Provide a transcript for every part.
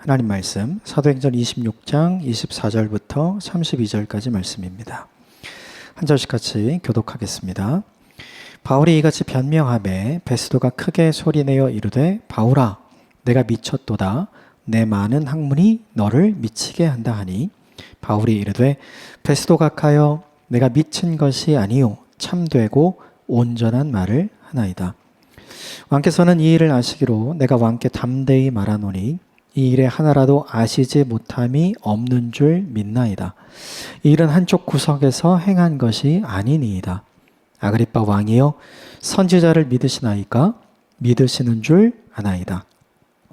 하나님 말씀 사도행전 26장 24절부터 32절까지 말씀입니다. 한 절씩 같이 교독하겠습니다. 바울이 이같이 변명하매 베스도가 크게 소리내어 이르되 바울아 내가 미쳤도다. 내 많은 학문이 너를 미치게 한다 하니 바울이 이르되 베스도 각하여 내가 미친 것이 아니요 참되고 온전한 말을 하나이다. 왕께서는 이 일을 아시기로 내가 왕께 담대히 말하노니 이 일에 하나라도 아시지 못함이 없는 줄 믿나이다. 이 일은 한쪽 구석에서 행한 것이 아니니이다. 아그리빠 왕이여 선지자를 믿으시나이까? 믿으시는 줄 아나이다.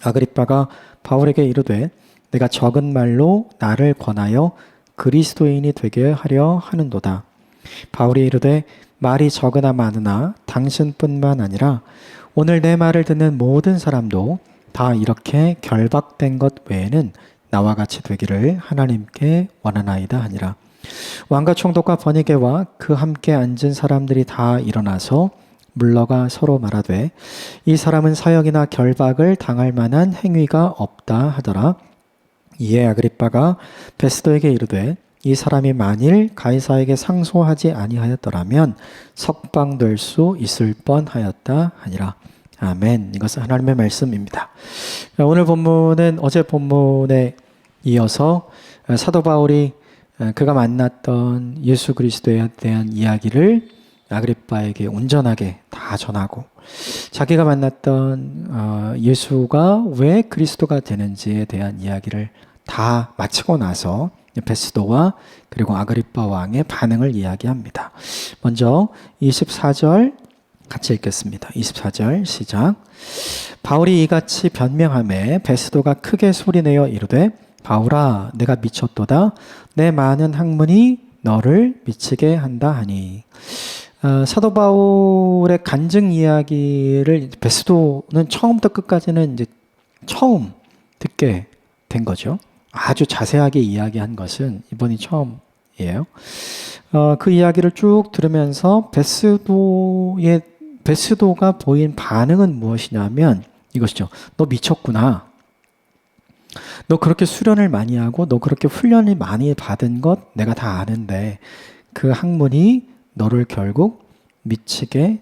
아그리빠가 바울에게 이르되 내가 적은 말로 나를 권하여 그리스도인이 되게 하려 하는도다. 바울이 이르되 말이 적으나 많으나 당신뿐만 아니라 오늘 내 말을 듣는 모든 사람도 다 이렇게 결박된 것 외에는 나와 같이 되기를 하나님께 원하나이다 하니라. 왕과 총독과 버니게와 그 함께 앉은 사람들이 다 일어나서 물러가 서로 말하되 이 사람은 사형이나 결박을 당할 만한 행위가 없다 하더라. 이에 아그리빠가 베스도에게 이르되 이 사람이 만일 가이사에게 상소하지 아니하였더라면 석방될 수 있을 뻔하였다 하니라. 아멘. 이것은 하나님의 말씀입니다. 오늘 본문은 어제 본문에 이어서 사도 바울이 그가 만났던 예수 그리스도에 대한 이야기를 아그리빠에게 온전하게 다 전하고 자기가 만났던 예수가 왜 그리스도가 되는지에 대한 이야기를 다 마치고 나서 베스도와 그리고 아그리빠 왕의 반응을 이야기합니다. 먼저 24절 같이 읽겠습니다. 24절 시작. 바울이 이같이 변명하매 베스도가 크게 소리내어 이르되 바울아 내가 미쳤도다. 내 많은 학문이 너를 미치게 한다 하니. 사도 바울의 간증 이야기를 베스도는 처음부터 끝까지는 이제 처음 듣게 된 거죠. 아주 자세하게 이야기한 것은 이번이 처음이에요. 그 이야기를 쭉 들으면서 베스도가 보인 반응은 무엇이냐면 이것이죠. 너 미쳤구나. 너 그렇게 수련을 많이 하고 너 그렇게 훈련을 많이 받은 것 내가 다 아는데 그 학문이 너를 결국 미치게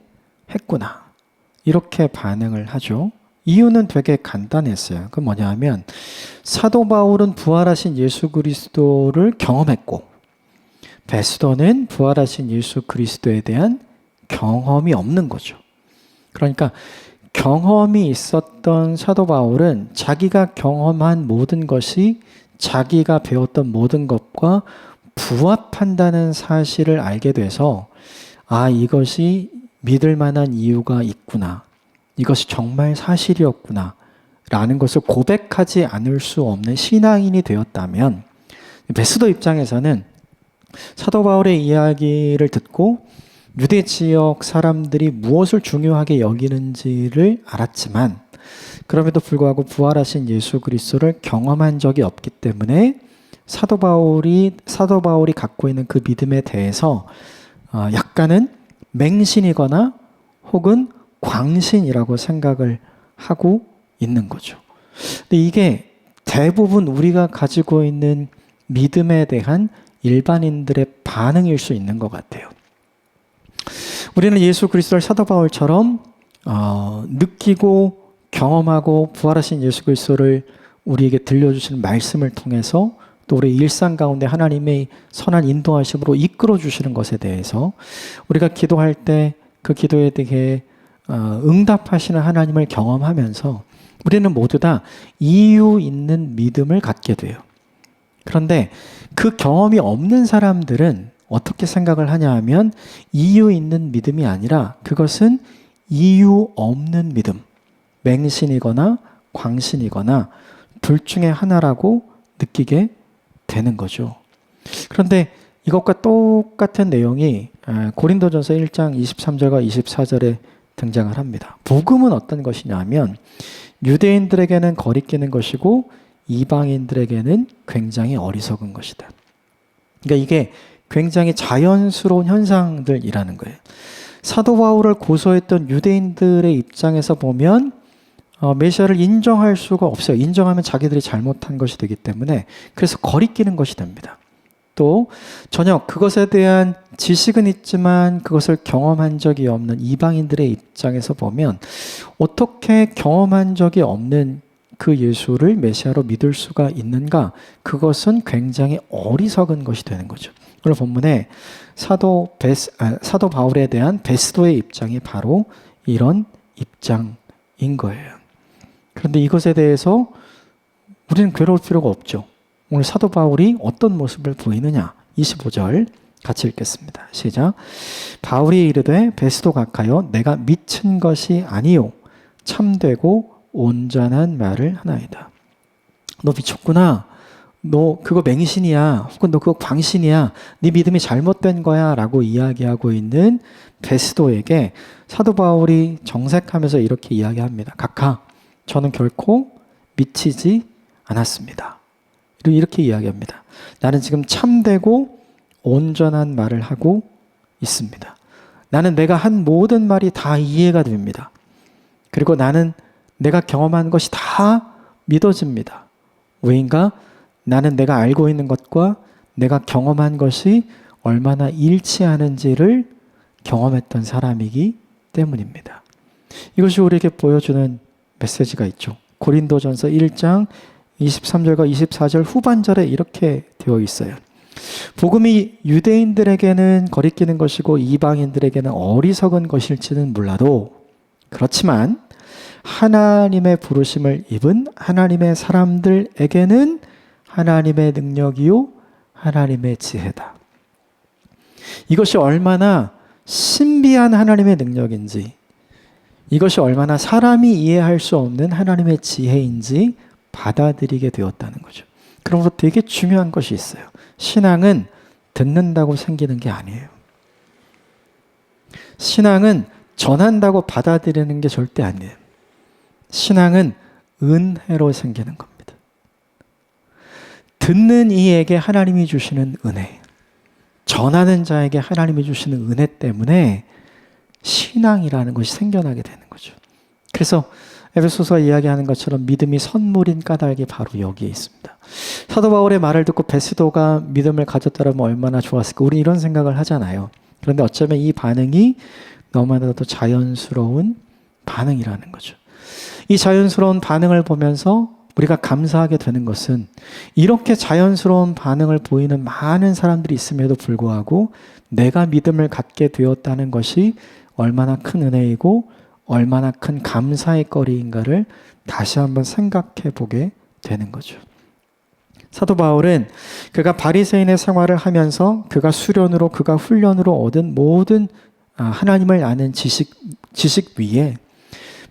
했구나. 이렇게 반응을 하죠. 이유는 되게 간단했어요. 그 뭐냐면 사도 바울은 부활하신 예수 그리스도를 경험했고 베스도는 부활하신 예수 그리스도에 대한 경험이 없는 거죠. 그러니까 경험이 있었던 사도 바울은 자기가 경험한 모든 것이 자기가 배웠던 모든 것과 부합한다는 사실을 알게 돼서 아, 이것이 믿을 만한 이유가 있구나. 이것이 정말 사실이었구나. 라는 것을 고백하지 않을 수 없는 신앙인이 되었다면 베스도 입장에서는 사도 바울의 이야기를 듣고 유대 지역 사람들이 무엇을 중요하게 여기는지를 알았지만 그럼에도 불구하고 부활하신 예수 그리스도를 경험한 적이 없기 때문에 사도 바울이 갖고 있는 그 믿음에 대해서 약간은 맹신이거나 혹은 광신이라고 생각을 하고 있는 거죠. 근데 이게 대부분 우리가 가지고 있는 믿음에 대한 일반인들의 반응일 수 있는 것 같아요. 우리는 예수 그리스도를 사도 바울처럼 느끼고 경험하고 부활하신 예수 그리스도를 우리에게 들려주시는 말씀을 통해서 또 우리 일상 가운데 하나님의 선한 인도하심으로 이끌어 주시는 것에 대해서 우리가 기도할 때 그 기도에 대해 응답하시는 하나님을 경험하면서 우리는 모두 다 이유 있는 믿음을 갖게 돼요. 그런데 그 경험이 없는 사람들은 어떻게 생각을 하냐 하면 이유 있는 믿음이 아니라 그것은 이유 없는 믿음, 맹신이거나 광신이거나 둘 중에 하나라고 느끼게 되는 거죠. 그런데 이것과 똑같은 내용이 고린도전서 1장 23절과 24절에 등장을 합니다. 복음은 어떤 것이냐면 유대인들에게는 거리끼는 것이고 이방인들에게는 굉장히 어리석은 것이다. 그러니까 이게 굉장히 자연스러운 현상들이라는 거예요. 사도 바울을 고소했던 유대인들의 입장에서 보면 메시아를 인정할 수가 없어요. 인정하면 자기들이 잘못한 것이 되기 때문에 그래서 거리끼는 것이 됩니다. 또 전혀 그것에 대한 지식은 있지만 그것을 경험한 적이 없는 이방인들의 입장에서 보면 어떻게 경험한 적이 없는 그 예수를 메시아로 믿을 수가 있는가? 그것은 굉장히 어리석은 것이 되는 거죠. 오늘 본문에 사도 바울에 대한 베스도의 입장이 바로 이런 입장인 거예요. 그런데 이것에 대해서 우리는 괴로울 필요가 없죠. 오늘 사도 바울이 어떤 모습을 보이느냐? 25절 같이 읽겠습니다. 시작. 바울이 이르되 베스도 각하여 내가 미친 것이 아니요 참되고 온전한 말을 하나이다. 너 미쳤구나. 너 그거 맹신이야. 혹은 너 그거 광신이야. 네 믿음이 잘못된 거야. 라고 이야기하고 있는 베스도에게 사도 바울이 정색하면서 이렇게 이야기합니다. 각하, 저는 결코 미치지 않았습니다. 이렇게 이야기합니다. 나는 지금 참되고 온전한 말을 하고 있습니다. 나는 내가 한 모든 말이 다 이해가 됩니다. 그리고 나는 내가 경험한 것이 다 믿어집니다. 왜인가? 나는 내가 알고 있는 것과 내가 경험한 것이 얼마나 일치하는지를 경험했던 사람이기 때문입니다. 이것이 우리에게 보여주는 메시지가 있죠. 고린도전서 1장 23절과 24절 후반절에 이렇게 되어 있어요. 복음이 유대인들에게는 거리끼는 것이고 이방인들에게는 어리석은 것일지는 몰라도 그렇지만 하나님의 부르심을 입은 하나님의 사람들에게는 하나님의 능력이요 하나님의 지혜다. 이것이 얼마나 신비한 하나님의 능력인지, 이것이 얼마나 사람이 이해할 수 없는 하나님의 지혜인지 받아들이게 되었다는 거죠. 그러므로 되게 중요한 것이 있어요. 신앙은 듣는다고 생기는 게 아니에요. 신앙은 전한다고 받아들이는 게 절대 아니에요. 신앙은 은혜로 생기는 겁니다. 듣는 이에게 하나님이 주시는 은혜, 전하는 자에게 하나님이 주시는 은혜 때문에 신앙이라는 것이 생겨나게 되는 거죠. 그래서 에베소서 이야기하는 것처럼 믿음이 선물인 까닭이 바로 여기에 있습니다. 사도 바울의 말을 듣고 베스도가 믿음을 가졌더라면 얼마나 좋았을까? 우리 이런 생각을 하잖아요. 그런데 어쩌면 이 반응이 너무나도 자연스러운 반응이라는 거죠. 이 자연스러운 반응을 보면서 우리가 감사하게 되는 것은 이렇게 자연스러운 반응을 보이는 많은 사람들이 있음에도 불구하고 내가 믿음을 갖게 되었다는 것이 얼마나 큰 은혜이고 얼마나 큰 감사의 거리인가를 다시 한번 생각해 보게 되는 거죠. 사도 바울은 그가 바리새인의 생활을 하면서 그가 수련으로 그가 훈련으로 얻은 모든 하나님을 아는 지식 위에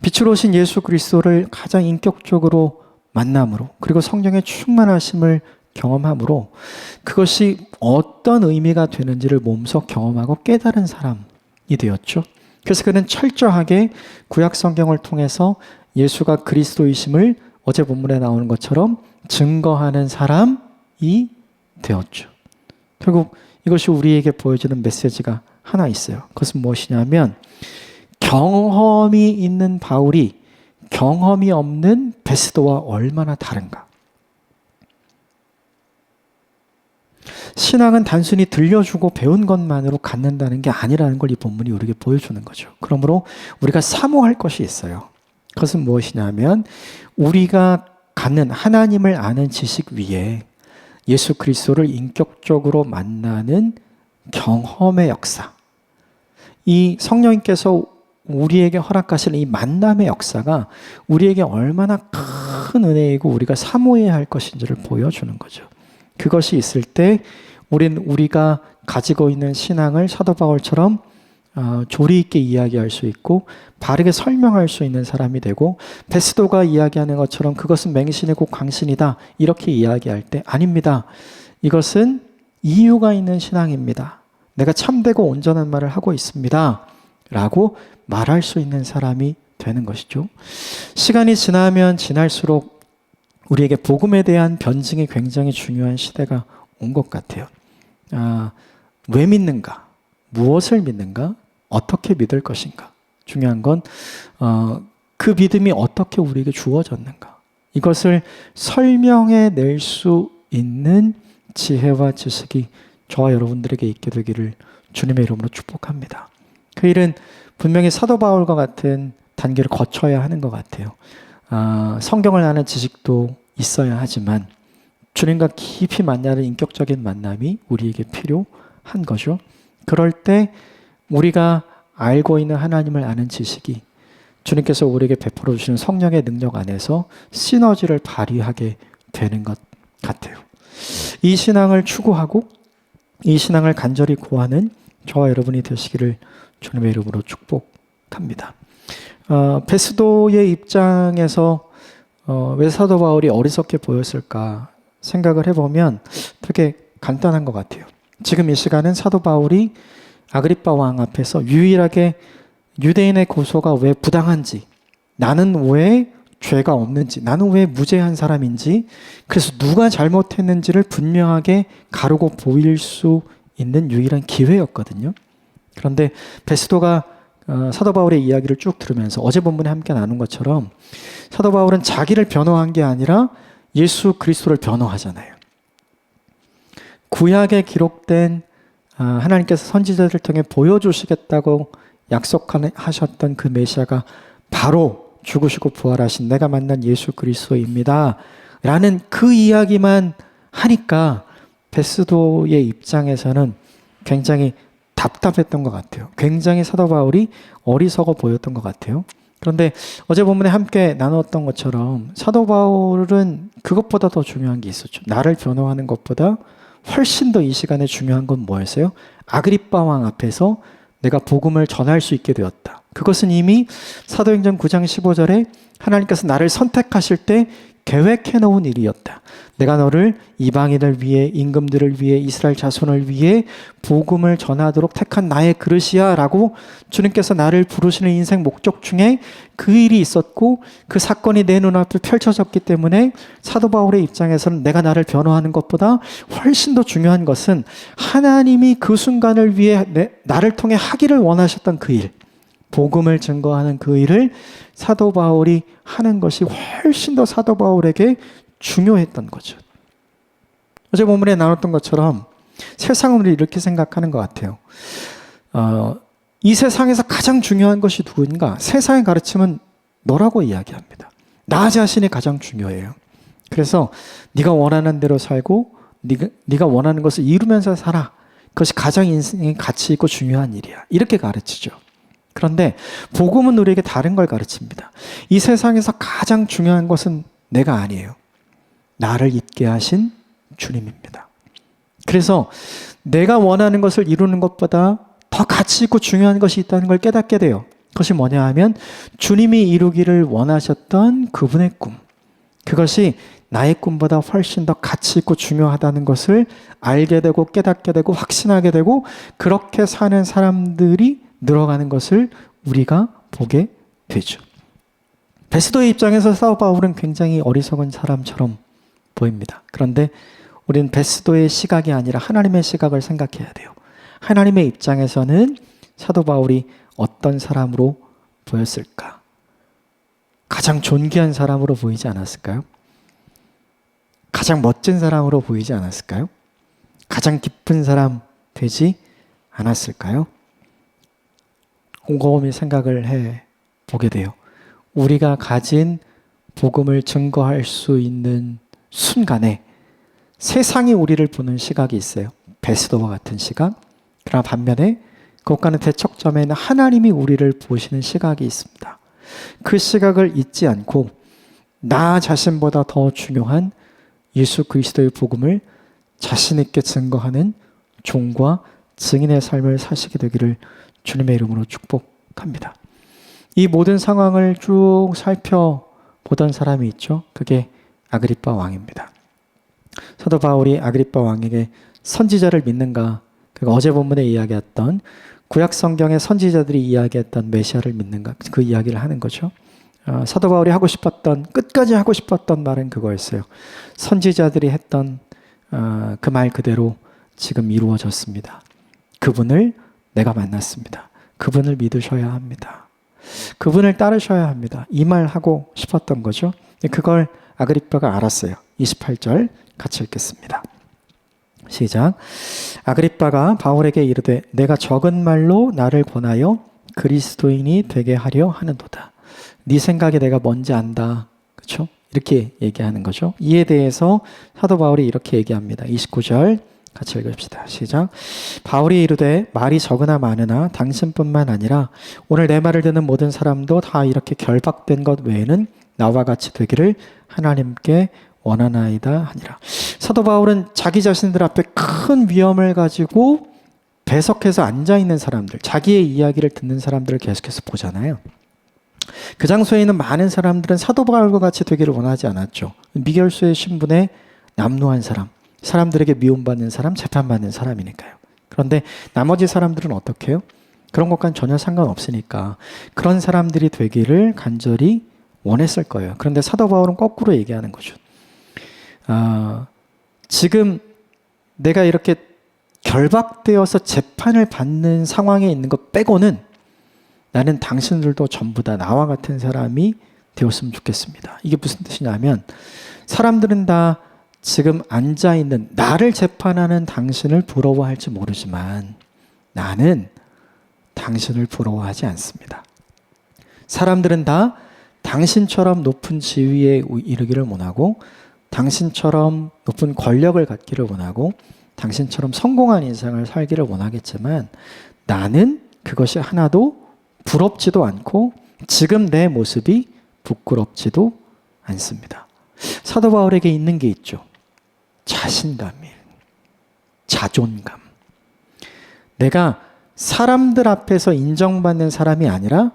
빛으로 오신 예수 그리스도를 가장 인격적으로 만남으로 그리고 성령의 충만하심을 경험함으로 그것이 어떤 의미가 되는지를 몸소 경험하고 깨달은 사람이 되었죠. 그래서 그는 철저하게 구약 성경을 통해서 예수가 그리스도이심을 어제 본문에 나오는 것처럼 증거하는 사람이 되었죠. 결국 이것이 우리에게 보여주는 메시지가 하나 있어요. 그것은 무엇이냐면 경험이 있는 바울이 경험이 없는 베스도와 얼마나 다른가. 신앙은 단순히 들려주고 배운 것만으로 갖는다는 게 아니라는 걸 이 본문이 우리에게 보여주는 거죠. 그러므로 우리가 사모할 것이 있어요. 그것은 무엇이냐면 우리가 갖는 하나님을 아는 지식 위에 예수 그리스도를 인격적으로 만나는 경험의 역사. 이 성령님께서 우리에게 허락하시는 이 만남의 역사가 우리에게 얼마나 큰 은혜이고 우리가 사모해야 할 것인지를 보여주는 거죠. 그것이 있을 때 우리가 가지고 있는 신앙을 사도 바울처럼 조리 있게 이야기할 수 있고 바르게 설명할 수 있는 사람이 되고 베스도가 이야기하는 것처럼 그것은 맹신이고 광신이다 이렇게 이야기할 때 아닙니다. 이것은 이유가 있는 신앙입니다. 내가 참되고 온전한 말을 하고 있습니다. 라고 말할 수 있는 사람이 되는 것이죠. 시간이 지나면 지날수록 우리에게 복음에 대한 변증이 굉장히 중요한 시대가 온 것 같아요. 왜 믿는가? 무엇을 믿는가? 어떻게 믿을 것인가? 중요한 건 그 믿음이 어떻게 우리에게 주어졌는가? 이것을 설명해 낼 수 있는 지혜와 지식이 저와 여러분들에게 있게 되기를 주님의 이름으로 축복합니다. 그 일은 분명히 사도 바울과 같은 단계를 거쳐야 하는 것 같아요. 성경을 아는 지식도 있어야 하지만 주님과 깊이 만나는 인격적인 만남이 우리에게 필요한 거죠. 그럴 때 우리가 알고 있는 하나님을 아는 지식이 주님께서 우리에게 베풀어 주시는 성령의 능력 안에서 시너지를 발휘하게 되는 것 같아요. 이 신앙을 추구하고 이 신앙을 간절히 구하는 저와 여러분이 되시기를 주님의 이름으로 축복합니다. 베스도의 입장에서 왜 사도 바울이 어리석게 보였을까 생각을 해보면 되게 간단한 것 같아요. 지금 이 시간은 사도 바울이 아그리빠 왕 앞에서 유일하게 유대인의 고소가 왜 부당한지, 나는 왜 죄가 없는지, 나는 왜 무죄한 사람인지, 그래서 누가 잘못했는지를 분명하게 가르고 보일 수 있는 유일한 기회였거든요. 그런데 베스도가 사도 바울의 이야기를 쭉 들으면서 어제 본문에 함께 나눈 것처럼 사도 바울은 자기를 변호한 게 아니라 예수 그리스도를 변호하잖아요. 구약에 기록된 하나님께서 선지자들을 통해 보여주시겠다고 약속하셨던 그 메시아가 바로 죽으시고 부활하신 내가 만난 예수 그리스도입니다. 라는 그 이야기만 하니까 베스도의 입장에서는 굉장히 답답했던 것 같아요. 굉장히 사도 바울이 어리석어 보였던 것 같아요. 그런데 어제 본문에 함께 나눴던 것처럼 사도 바울은 그것보다 더 중요한 게 있었죠. 나를 변호하는 것보다 훨씬 더 이 시간에 중요한 건 뭐였어요? 아그리빠 왕 앞에서 내가 복음을 전할 수 있게 되었다. 그것은 이미 사도행전 9장 15절에 하나님께서 나를 선택하실 때 계획해 놓은 일이었다. 내가 너를 이방인을 위해, 임금들을 위해, 이스라엘 자손을 위해 복음을 전하도록 택한 나의 그릇이야 라고 주님께서 나를 부르시는 인생 목적 중에 그 일이 있었고 그 사건이 내 눈앞에 펼쳐졌기 때문에 사도 바울의 입장에서는 내가 나를 변호하는 것보다 훨씬 더 중요한 것은 하나님이 그 순간을 위해 나를 통해 하기를 원하셨던 그 일, 복음을 증거하는 그 일을 사도 바울이 하는 것이 훨씬 더 사도 바울에게 중요했던 거죠. 어제 본문에 나눴던 것처럼 세상은 우리 이렇게 생각하는 것 같아요. 이 세상에서 가장 중요한 것이 누구인가? 세상의 가르침은 너라고 이야기합니다. 나 자신이 가장 중요해요. 그래서 네가 원하는 대로 살고 네가 원하는 것을 이루면서 살아. 그것이 가장 인생에 가치 있고 중요한 일이야. 이렇게 가르치죠. 그런데 복음은 우리에게 다른 걸 가르칩니다. 이 세상에서 가장 중요한 것은 내가 아니에요. 나를 있게 하신 주님입니다. 그래서 내가 원하는 것을 이루는 것보다 더 가치 있고 중요한 것이 있다는 걸 깨닫게 돼요. 그것이 뭐냐 하면 주님이 이루기를 원하셨던 그분의 꿈. 그것이 나의 꿈보다 훨씬 더 가치 있고 중요하다는 것을 알게 되고 깨닫게 되고 확신하게 되고 그렇게 사는 사람들이 늘어가는 것을 우리가 보게 되죠. 베스도의 입장에서 사도 바울은 굉장히 어리석은 사람처럼 보입니다. 그런데 우리는 베스도의 시각이 아니라 하나님의 시각을 생각해야 돼요. 하나님의 입장에서는 사도 바울이 어떤 사람으로 보였을까? 가장 존귀한 사람으로 보이지 않았을까요? 가장 멋진 사람으로 보이지 않았을까요? 가장 깊은 사람 되지 않았을까요? 곰곰이 생각을 해 보게 돼요. 우리가 가진 복음을 증거할 수 있는 순간에 세상이 우리를 보는 시각이 있어요. 베스도와 같은 시각. 그러나 반면에 그것과는 대척점에는 하나님이 우리를 보시는 시각이 있습니다. 그 시각을 잊지 않고 나 자신보다 더 중요한 예수 그리스도의 복음을 자신 있게 증거하는 종과 증인의 삶을 사시게 되기를 주님의 이름으로 축복합니다. 이 모든 상황을 쭉 살펴보던 사람이 있죠. 그게 아그리빠 왕입니다. 사도 바울이 아그리빠 왕에게 선지자를 믿는가? 그가 어제 본문에 이야기했던 구약 성경의 선지자들이 이야기했던 메시아를 믿는가? 그 이야기를 하는 거죠. 사도 바울이 하고 싶었던, 끝까지 하고 싶었던 말은 그거였어요. 선지자들이 했던 그 말 그대로 지금 이루어졌습니다. 그분을 내가 만났습니다. 그분을 믿으셔야 합니다. 그분을 따르셔야 합니다. 이 말 하고 싶었던 거죠. 그걸 아그리빠가 알았어요. 28절 같이 읽겠습니다. 시작. 아그리빠가 바울에게 이르되 내가 적은 말로 나를 권하여 그리스도인이 되게 하려 하는도다. 네 생각이 내가 뭔지 안다. 그렇죠? 이렇게 얘기하는 거죠. 이에 대해서 사도 바울이 이렇게 얘기합니다. 29절 같이 읽읍시다. 시작. 바울이 이르되 말이 적으나 많으나 당신뿐만 아니라 오늘 내 말을 듣는 모든 사람도 다 이렇게 결박된 것 외에는 나와 같이 되기를 하나님께 원하나이다 하니라. 사도 바울은 자기 자신들 앞에 큰 위험을 가지고 배석해서 앉아있는 사람들, 자기의 이야기를 듣는 사람들을 계속해서 보잖아요. 그 장소에 있는 많은 사람들은 사도 바울과 같이 되기를 원하지 않았죠. 미결수의 신분에 남루한 사람, 사람들에게 미움받는 사람, 재판받는 사람이니까요. 그런데 나머지 사람들은 어떻게 해요? 그런 것과는 전혀 상관없으니까 그런 사람들이 되기를 간절히 원했을 거예요. 그런데 사도 바울은 거꾸로 얘기하는 거죠. 지금 내가 이렇게 결박되어서 재판을 받는 상황에 있는 것 빼고는 나는 당신들도 전부 다 나와 같은 사람이 되었으면 좋겠습니다. 이게 무슨 뜻이냐면 사람들은 다 지금 앉아있는 나를 재판하는 당신을 부러워할지 모르지만 나는 당신을 부러워하지 않습니다. 사람들은 다 당신처럼 높은 지위에 이르기를 원하고 당신처럼 높은 권력을 갖기를 원하고 당신처럼 성공한 인생을 살기를 원하겠지만 나는 그것이 하나도 부럽지도 않고 지금 내 모습이 부끄럽지도 않습니다. 사도 바울에게 있는 게 있죠. 자신감이에요. 자존감. 내가 사람들 앞에서 인정받는 사람이 아니라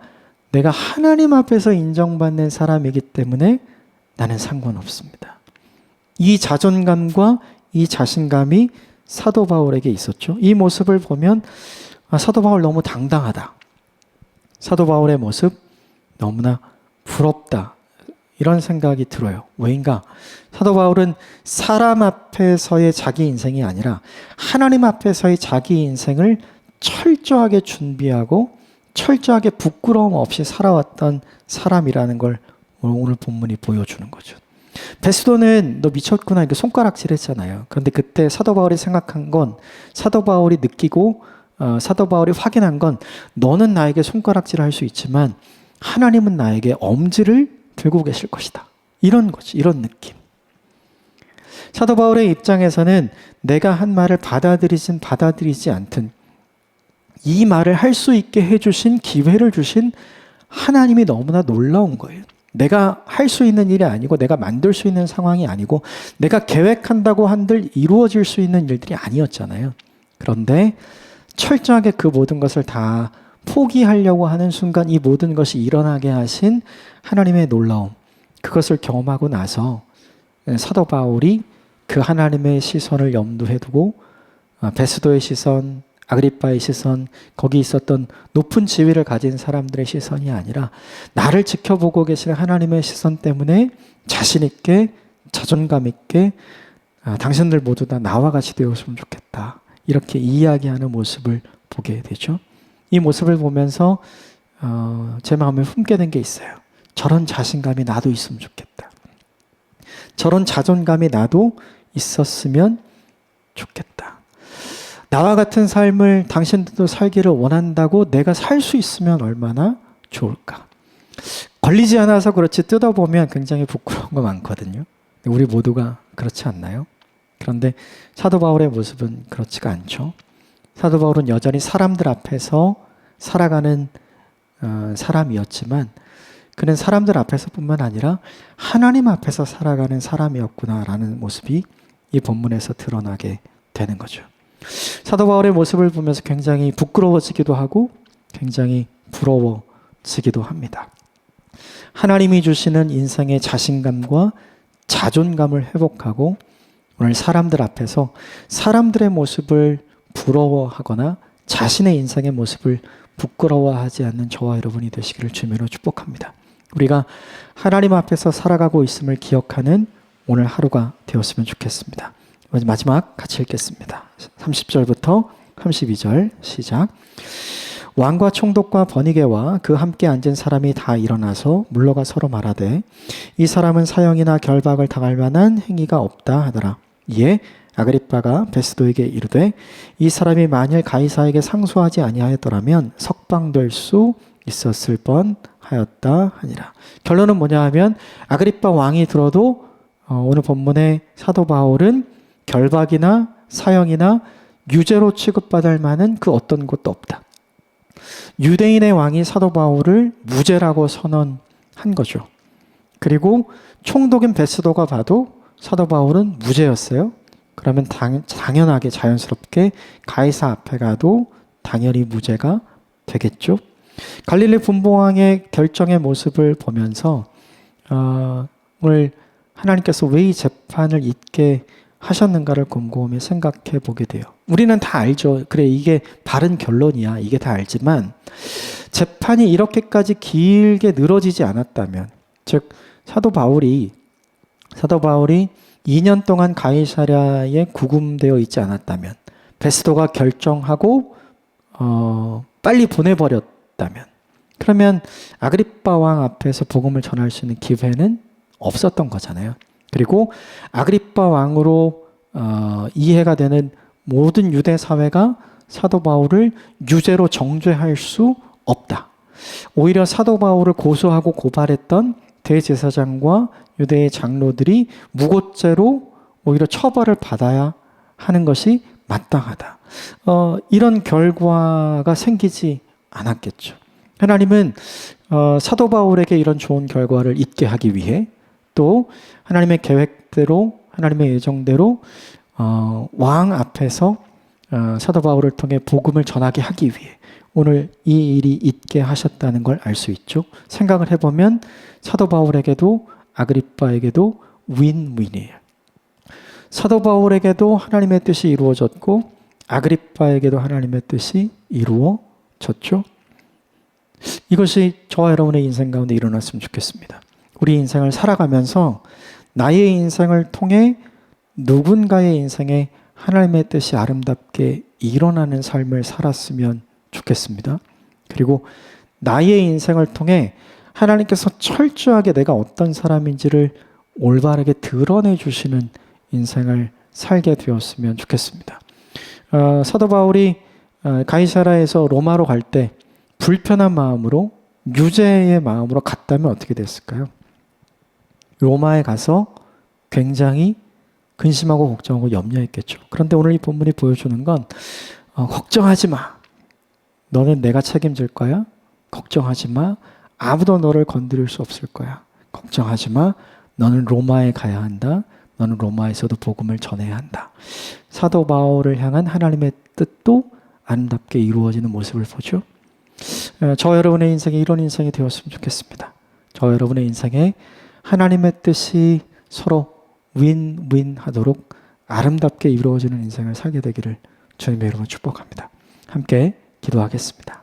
내가 하나님 앞에서 인정받는 사람이기 때문에 나는 상관없습니다. 이 자존감과 이 자신감이 사도 바울에게 있었죠. 이 모습을 보면 사도 바울 너무 당당하다. 사도 바울의 모습 너무나 부럽다. 이런 생각이 들어요. 왜인가? 사도 바울은 사람 앞에서의 자기 인생이 아니라 하나님 앞에서의 자기 인생을 철저하게 준비하고 철저하게 부끄러움 없이 살아왔던 사람이라는 걸 오늘 본문이 보여주는 거죠. 베스도는 너 미쳤구나 이렇게 손가락질 했잖아요. 그런데 그때 사도 바울이 생각한 건 사도 바울이 느끼고 사도 바울이 확인한 건 너는 나에게 손가락질을 할 수 있지만 하나님은 나에게 엄지를 들고 계실 것이다. 이런 거지. 이런 느낌. 사도 바울의 입장에서는 내가 한 말을 받아들이진 받아들이지 않든 이 말을 할 수 있게 해주신 기회를 주신 하나님이 너무나 놀라운 거예요. 내가 할 수 있는 일이 아니고 내가 만들 수 있는 상황이 아니고 내가 계획한다고 한들 이루어질 수 있는 일들이 아니었잖아요. 그런데 철저하게 그 모든 것을 다 포기하려고 하는 순간 이 모든 것이 일어나게 하신 하나님의 놀라움, 그것을 경험하고 나서 사도 바울이 그 하나님의 시선을 염두에 두고 베스도의 시선, 아그리빠의 시선, 거기 있었던 높은 지위를 가진 사람들의 시선이 아니라 나를 지켜보고 계시는 하나님의 시선 때문에 자신 있게 자존감 있게 당신들 모두 다 나와 같이 되었으면 좋겠다. 이렇게 이야기하는 모습을 보게 되죠. 이 모습을 보면서 제 마음에 품게 된 게 있어요. 저런 자신감이 나도 있으면 좋겠다. 저런 자존감이 나도 있었으면 좋겠다. 나와 같은 삶을 당신들도 살기를 원한다고 내가 살 수 있으면 얼마나 좋을까. 걸리지 않아서 그렇지 뜯어보면 굉장히 부끄러운 거 많거든요. 우리 모두가 그렇지 않나요? 그런데 사도 바울의 모습은 그렇지가 않죠. 사도 바울은 여전히 사람들 앞에서 살아가는 사람이었지만 그는 사람들 앞에서뿐만 아니라 하나님 앞에서 살아가는 사람이었구나라는 모습이 이 본문에서 드러나게 되는 거죠. 사도 바울의 모습을 보면서 굉장히 부끄러워지기도 하고 굉장히 부러워지기도 합니다. 하나님이 주시는 인생의 자신감과 자존감을 회복하고 오늘 사람들 앞에서 사람들의 모습을 부러워하거나 자신의 인생의 모습을 부끄러워하지 않는 저와 여러분이 되시기를 주님으로 축복합니다. 우리가 하나님 앞에서 살아가고 있음을 기억하는 오늘 하루가 되었으면 좋겠습니다. 마지막 같이 읽겠습니다. 30절부터 32절 시작. 왕과 총독과 번이게와 그 함께 앉은 사람이 다 일어나서 물러가 서로 말하되 이 사람은 사형이나 결박을 당할 만한 행위가 없다 하더라. 이에 아그리빠가 베스도에게 이르되 이 사람이 만일 가이사에게 상소하지 아니하였더라면 석방될 수 있었을 뻔하였다 하니라. 결론은 뭐냐 하면 아그리빠 왕이 들어도 오늘 본문의 사도 바울은 결박이나 사형이나 유죄로 취급받을 만한 그 어떤 것도 없다. 유대인의 왕이 사도 바울을 무죄라고 선언한 거죠. 그리고 총독인 베스도가 봐도 사도 바울은 무죄였어요. 그러면 당연하게 자연스럽게 가이사 앞에 가도 당연히 무죄가 되겠죠. 갈릴리 분봉왕의 결정의 모습을 보면서 오늘 하나님께서 왜 이 재판을 있게 하셨는가를 곰곰이 생각해 보게 돼요. 우리는 다 알죠. 그래, 이게 바른 결론이야. 이게 다 알지만 재판이 이렇게까지 길게 늘어지지 않았다면, 즉 사도 바울이 2년 동안 가이사랴에 구금되어 있지 않았다면, 베스도가 결정하고 빨리 보내버렸다면, 그러면 아그리빠 왕 앞에서 복음을 전할 수 있는 기회는 없었던 거잖아요. 그리고 아그리빠 왕으로 이해가 되는 모든 유대 사회가 사도 바울을 유죄로 정죄할 수 없다. 오히려 사도 바울을 고소하고 고발했던 대제사장과 유대의 장로들이 무고죄로 오히려 처벌을 받아야 하는 것이 마땅하다. 이런 결과가 생기지 않았겠죠. 하나님은 사도 바울에게 이런 좋은 결과를 있게 하기 위해, 또 하나님의 계획대로, 하나님의 예정대로 왕 앞에서 사도 바울을 통해 복음을 전하게 하기 위해 오늘 이 일이 있게 하셨다는 걸 알 수 있죠. 생각을 해보면 사도 바울에게도 아그리빠에게도 윈윈이에요. 사도 바울에게도 하나님의 뜻이 이루어졌고 아그리빠에게도 하나님의 뜻이 이루어졌죠. 이것이 저와 여러분의 인생 가운데 일어났으면 좋겠습니다. 우리 인생을 살아가면서 나의 인생을 통해 누군가의 인생에 하나님의 뜻이 아름답게 일어나는 삶을 살았으면 좋겠습니다. 그리고 나의 인생을 통해 하나님께서 철저하게 내가 어떤 사람인지를 올바르게 드러내 주시는 인생을 살게 되었으면 좋겠습니다. 사도 바울이 가이사라에서 로마로 갈 때 불편한 마음으로, 유죄의 마음으로 갔다면 어떻게 됐을까요? 로마에 가서 굉장히 근심하고 걱정하고 염려했겠죠. 그런데 오늘 이 본문이 보여주는 건 걱정하지 마. 너는 내가 책임질 거야. 걱정하지 마. 아무도 너를 건드릴 수 없을 거야. 걱정하지 마. 너는 로마에 가야 한다. 너는 로마에서도 복음을 전해야 한다. 사도 바울을 향한 하나님의 뜻도 아름답게 이루어지는 모습을 보죠. 저 여러분의 인생에 이런 인생이 되었으면 좋겠습니다. 저 여러분의 인생에 하나님의 뜻이 서로 윈윈 하도록 아름답게 이루어지는 인생을 살게 되기를 주님의 이름으로 축복합니다. 함께 기도하겠습니다.